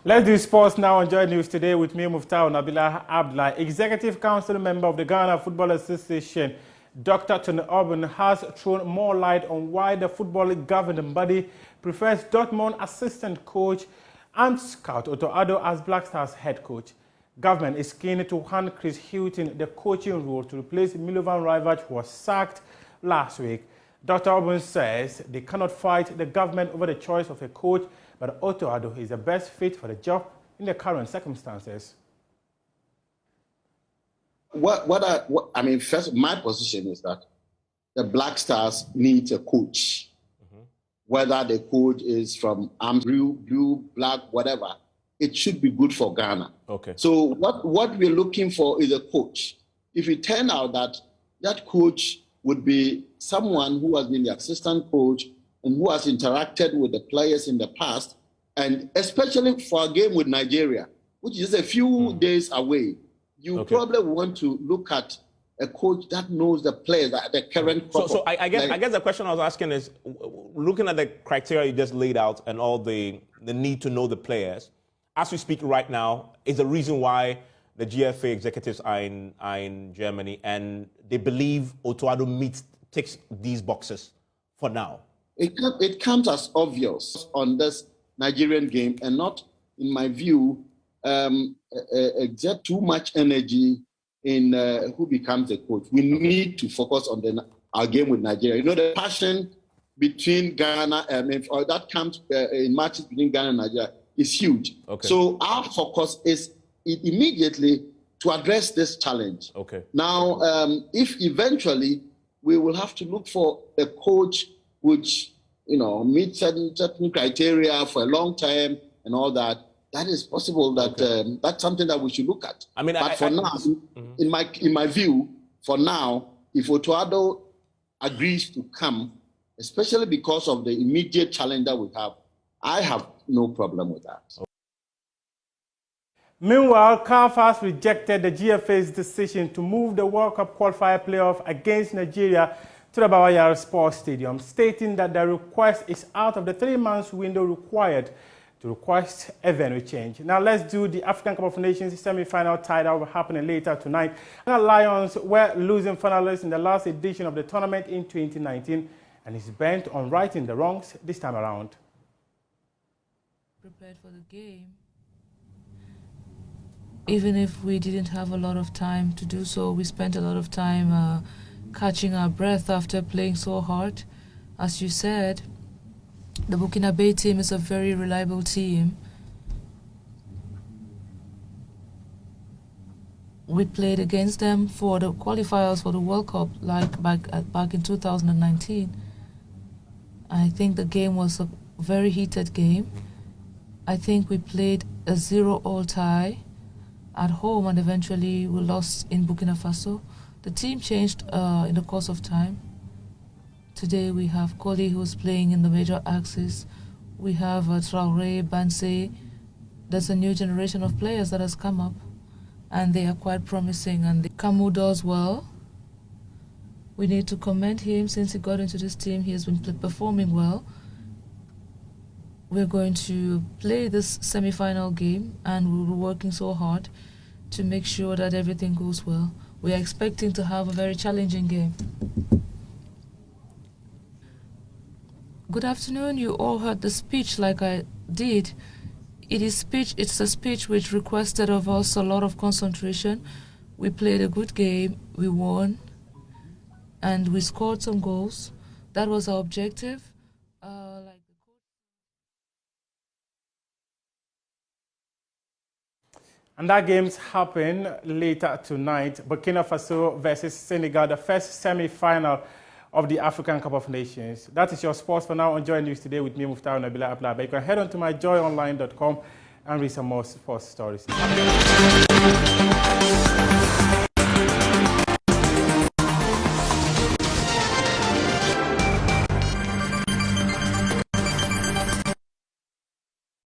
Let's do sports now. Enjoy news today with me, Otto Addo. Executive Council member of the Ghana Football Association, Dr. Aubynn, has thrown more light on why the football governing body prefers Dortmund assistant coach and scout Otto Addo as Black Stars head coach. Government is keen to hand Chris Hilton the coaching role to replace Milovan Rajvac, who was sacked last week. Dr. Aubynn says they cannot fight the government over the choice of a coach, but Otto Addo is the best fit for the job in the current circumstances. I mean, first, my position is that the Black Stars need a coach. Whether the coach is from blue, black, whatever, it should be good for Ghana. Okay. So what we're looking for is a coach. If it turn out that that coach would be someone who has been the assistant coach and who has interacted with the players in the past, and especially for a game with Nigeria, which is a few days away, you probably want to look at a coach that knows the players, the current. So I guess the question I was asking is, looking at the criteria you just laid out and all the need to know the players, as we speak right now, is the reason why the GFA executives are in Germany and they believe Otto Addo ticks these boxes for now. It comes as obvious on this Nigerian game and not, in my view, exert too much energy in who becomes the coach. We need to focus on our game with Nigeria. You know, the passion between Ghana, or that comes in matches between Ghana and Nigeria is huge. Okay. So our focus is immediately to address this challenge. Okay. Now, if eventually we will have to look for a coach which, you know, meets certain criteria for a long time and all that, that is possible. That that's something that we should look at. I mean, but for now, in my view, for now, if Otto Addo agrees to come, especially because of the immediate challenge that we have, I have no problem with that. Meanwhile, CAF has rejected the GFA's decision to move the World Cup qualifier playoff against Nigeria to the Bawayara Sports Stadium, stating that the request is out of the 3-month window required to request a venue change. Now let's do the African Cup of Nations semi-final tie that will be happening later tonight. And the Lions were losing finalists in the last edition of the tournament in 2019 and is bent on righting the wrongs this time around. Prepared for the game. Even if we didn't have a lot of time to do so, we spent a lot of time catching our breath after playing so hard. As you said, the Burkina Faso team is a very reliable team. We played against them for the qualifiers for the World Cup, like back in 2019. I think the game was a very heated game. I think we played a 0-0 tie at home and eventually we lost in Burkina Faso. The team changed in the course of time. Today we have Koli, who's playing in the major axis. We have Traoré, Bansé. There's a new generation of players that has come up and they are quite promising, and Camus does well. We need to commend him. Since he got into this team, he has been performing well. We're going to play this semi-final game and we're working so hard to make sure that everything goes well. We are expecting to have a very challenging game. Good afternoon. You all heard the speech like I did. It's a speech which requested of us a lot of concentration. We played a good game, we won, and we scored some goals. That was our objective. And that game's happen later tonight. Burkina Faso versus Senegal, the first semi-final of the African Cup of Nations. That is your sports for now. Enjoy news today with me, Otto Addo. You can head on to myjoyonline.com and read some more sports stories.